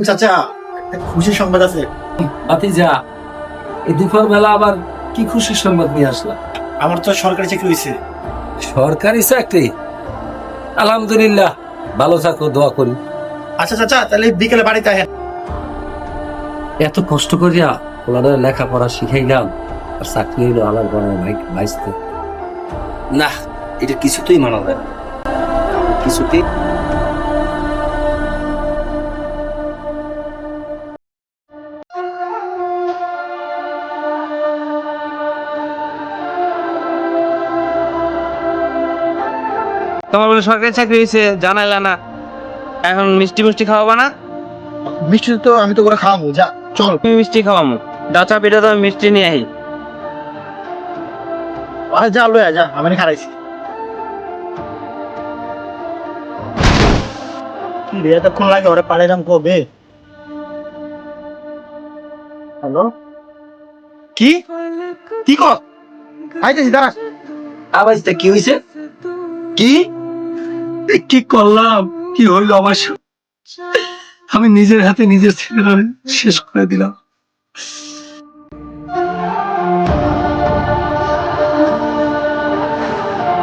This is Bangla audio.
চাচা, একটা খুশির সংবাদ আছে। ভাতিজা, এই দুপুর বেলা আবার কি খুশির সংবাদ নিয়ে আসলা? আমার তো সরকারি চাকরি হয়েছে। সরকারি চাকরি? আলহামদুলিল্লাহ, ভালো থাকো, দোয়া করি। আচ্ছা চাচা, তাহলে বিকেলে বাড়িতে আসেন। এত কষ্ট করিয়া ওনাদের লেখাপড়া শিখাইলাম, আর চাকরি হইলো আমার বড় ভাই ভাইস্তে। না, এটা কিছুতেই মানা যায় না, কিছুতেই। তোমার বলে সরকারি চাকরি হয়েছে, জানাইলা না? এখন মিষ্টি মিষ্টি খাওয়াবা না? মিষ্টি তো আমি তো করে খাওয়াবো, যা চল। তুমি মিষ্টি খাওয়ামো, ডাচা পিঠা তো আমি মিষ্টি নিয়ে আহি। যা লয়া যা, আমি খারাইছি। কি রে, এতক্ষণ লাগে ওরা পাঠাইলাম কবে? হ্যালো, কি কি কর? আইতেছি, দাঁড়া। আবাজটা কি হয়েছে? কি কি করলাম, কি হইলো আমার সাথে? আমি নিজের হাতে নিজের ছেলেরা শেষ করে দিলাম।